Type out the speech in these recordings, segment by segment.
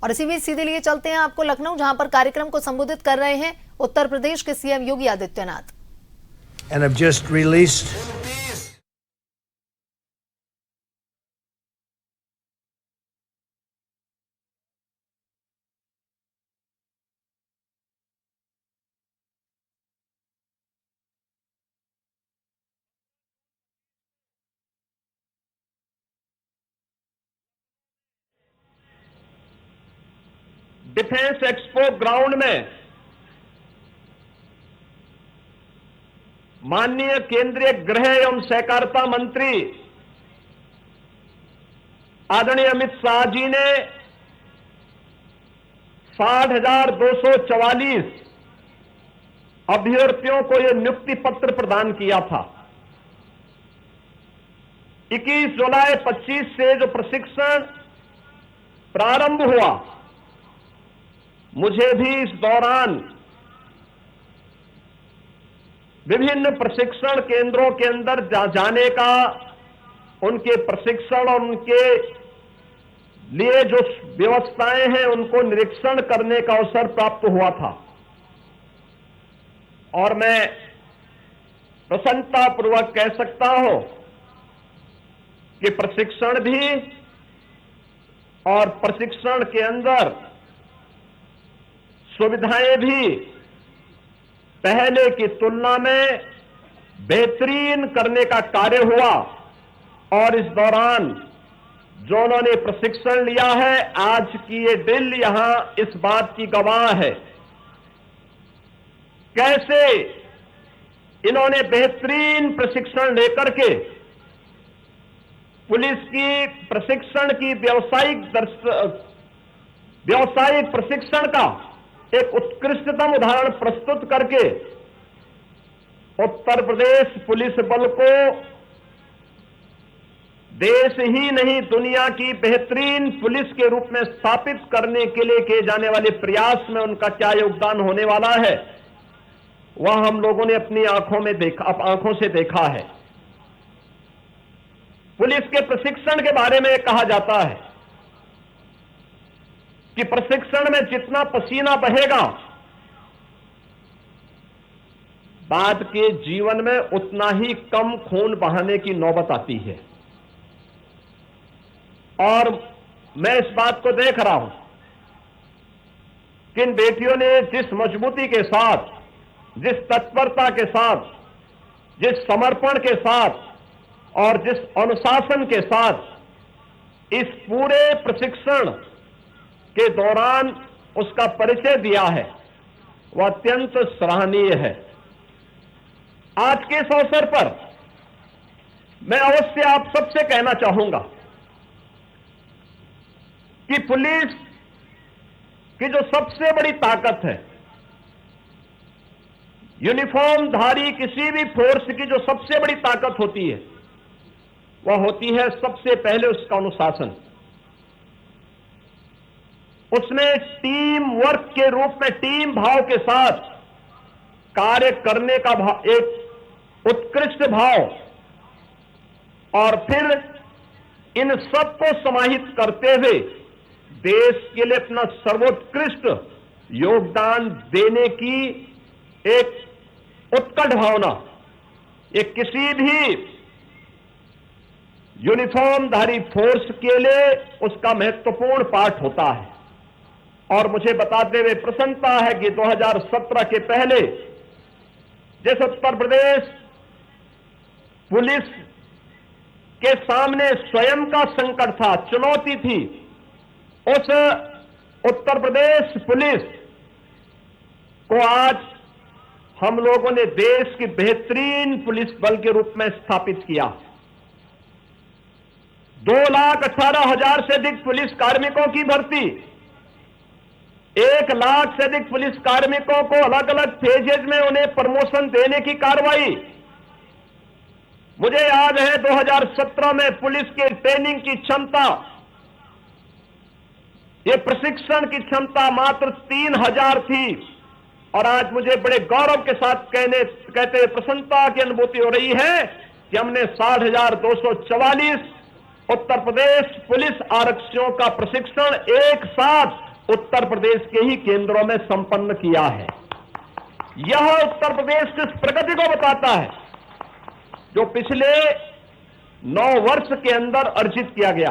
और इसी बीच सीधे लिए चलते हैं आपको लखनऊ, जहां पर कार्यक्रम को संबोधित कर रहे हैं उत्तर प्रदेश के CM Yogi Adityanath. And have just released defence expo ground में माननीय केंद्रीय गृह एवं सहकारिता मंत्री आदरणीय अमित शाह जी ने 60,244 अभ्यर्थियों को यह नियुक्ति पत्र प्रदान किया था। 21 जुलाई 25 से जो प्रशिक्षण प्रारंभ हुआ, मुझे भी इस दौरान विभिन्न प्रशिक्षण केंद्रों के अंदर जाने का, उनके प्रशिक्षण और उनके लिए जो व्यवस्थाएं हैं उनको निरीक्षण करने का अवसर प्राप्त हुआ था। और मैं प्रसन्नतापूर्वक कह सकता हूं कि प्रशिक्षण भी और प्रशिक्षण के अंदर सुविधाएं भी पहले की तुलना में बेहतरीन करने का कार्य हुआ। और इस दौरान जो उन्होंने प्रशिक्षण लिया है, आज की ये ड्रिल यहां इस बात की गवाह है कैसे इन्होंने बेहतरीन प्रशिक्षण लेकर के पुलिस की प्रशिक्षण की व्यावसायिक प्रशिक्षण का एक उत्कृष्टतम उदाहरण प्रस्तुत करके उत्तर प्रदेश पुलिस बल को देश ही नहीं दुनिया की बेहतरीन पुलिस के रूप में स्थापित करने के लिए किए जाने वाले प्रयास में उनका क्या योगदान होने वाला है, वह हम लोगों ने अपनी आंखों से देखा है। पुलिस के प्रशिक्षण के बारे में कहा जाता है कि प्रशिक्षण में जितना पसीना बहेगा, बाद के जीवन में उतना ही कम खून बहाने की नौबत आती है। और मैं इस बात को देख रहा हूं कि इन बेटियों ने जिस मजबूती के साथ, जिस तत्परता के साथ, जिस समर्पण के साथ और जिस अनुशासन के साथ इस पूरे प्रशिक्षण के दौरान उसका परिचय दिया है, वह अत्यंत सराहनीय है। आज के इस अवसर पर मैं अवश्य आप सबसे कहना चाहूंगा कि पुलिस की जो सबसे बड़ी ताकत है, यूनिफॉर्मधारी किसी भी फोर्स की जो सबसे बड़ी ताकत होती है, वह होती है सबसे पहले उसका अनुशासन। उसमें टीम वर्क के रूप में टीम भाव के साथ कार्य करने का एक उत्कृष्ट भाव, और फिर इन सबको समाहित करते हुए देश के लिए अपना सर्वोत्कृष्ट योगदान देने की एक उत्कट भावना, ये किसी भी यूनिफॉर्मधारी फोर्स के लिए उसका महत्वपूर्ण पार्ट होता है। और मुझे बताते हुए प्रसन्नता है कि 2017 के पहले जिस उत्तर प्रदेश पुलिस के सामने स्वयं का संकट था, चुनौती थी, उस उत्तर प्रदेश पुलिस को आज हम लोगों ने देश की बेहतरीन पुलिस बल के रूप में स्थापित किया। 2,18,000 से अधिक पुलिस कार्मिकों की भर्ती, 1 लाख से अधिक पुलिस कार्मिकों को अलग अलग फेजेज में उन्हें प्रमोशन देने की कार्रवाई। मुझे याद है 2017 में पुलिस के ट्रेनिंग की क्षमता, ये प्रशिक्षण की क्षमता मात्र 3,000 थी, और आज मुझे बड़े गौरव के साथ कहते प्रसन्नता की अनुभूति हो रही है कि हमने 60,244 उत्तर प्रदेश पुलिस आरक्षियों का प्रशिक्षण एक साथ उत्तर प्रदेश के ही केंद्रों में संपन्न किया है। यह उत्तर प्रदेश की उस प्रगति को बताता है जो पिछले 9 वर्ष के अंदर अर्जित किया गया।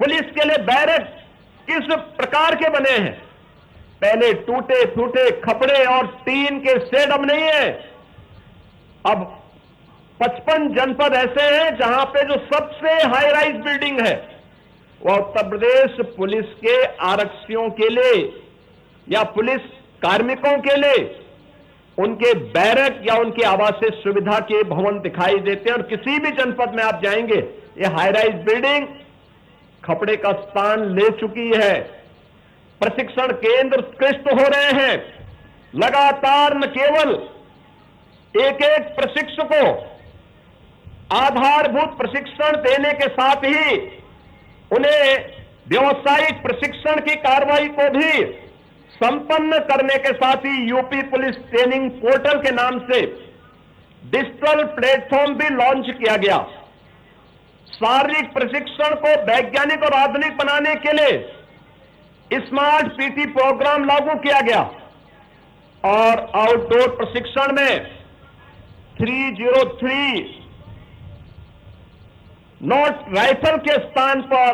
पुलिस के लिए बैरक किस प्रकार के बने हैं। पहले टूटे फूटे खपड़े और टीन के शेड अब नहीं है। अब 55 जनपद ऐसे हैं जहां पे जो सबसे हाई राइज बिल्डिंग है वह उत्तर प्रदेश पुलिस के आरक्षियों के लिए या पुलिस कार्मिकों के लिए उनके बैरक या उनके आवासीय सुविधा के भवन दिखाई देते हैं। और किसी भी जनपद में आप जाएंगे ये हाई राइज बिल्डिंग खपड़े का स्थान ले चुकी है। प्रशिक्षण केंद्र उत्कृष्ट हो रहे हैं। लगातार न केवल एक एक प्रशिक्षु को आधारभूत प्रशिक्षण देने के साथ ही उन्हें व्यावसायिक प्रशिक्षण की कार्रवाई को भी संपन्न करने के साथ ही यूपी पुलिस ट्रेनिंग पोर्टल के नाम से डिजिटल प्लेटफॉर्म भी लॉन्च किया गया। शारीरिक प्रशिक्षण को वैज्ञानिक और आधुनिक बनाने के लिए स्मार्ट पीटी प्रोग्राम लागू किया गया और आउटडोर प्रशिक्षण में 303 नॉट राइफल के स्थान पर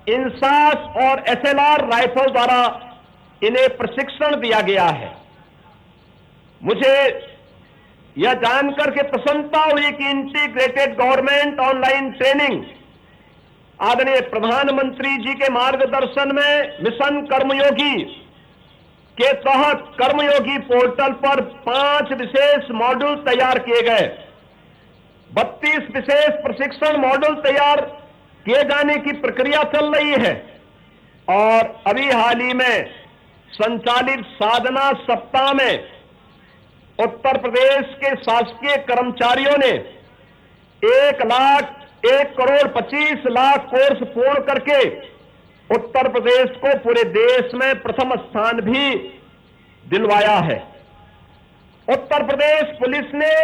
इंसास और एसएलआर राइफल द्वारा इन्हें प्रशिक्षण दिया गया है। मुझे यह जानकर के प्रसन्नता हुई कि इंटीग्रेटेड गवर्नमेंट ऑनलाइन ट्रेनिंग आदरणीय प्रधानमंत्री जी के मार्गदर्शन में मिशन कर्मयोगी के तहत कर्मयोगी पोर्टल पर 5 विशेष मॉड्यूल तैयार किए गए। 32 विशेष प्रशिक्षण मॉड्यूल तैयार किए जाने की प्रक्रिया चल रही है और अभी हाल ही में संचालित साधना सप्ताह में उत्तर प्रदेश के शासकीय कर्मचारियों ने 1,01,25,00,000 कोर्स पूर्ण करके उत्तर प्रदेश को पूरे देश में प्रथम स्थान भी दिलवाया है। उत्तर प्रदेश पुलिस ने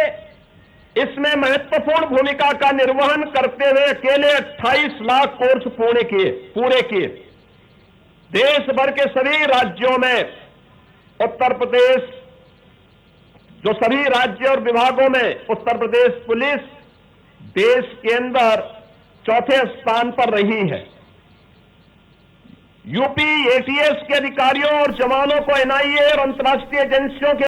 इसमें महत्वपूर्ण भूमिका का निर्वहन करते हुए अकेले 28 लाख कोर्स पूरे किए। देश भर के सभी राज्यों में उत्तर प्रदेश जो सभी राज्य और विभागों में उत्तर प्रदेश पुलिस देश के अंदर चौथे स्थान पर रही है। यूपी एटीएस के अधिकारियों और जवानों को एनआईए और अंतर्राष्ट्रीय एजेंसियों के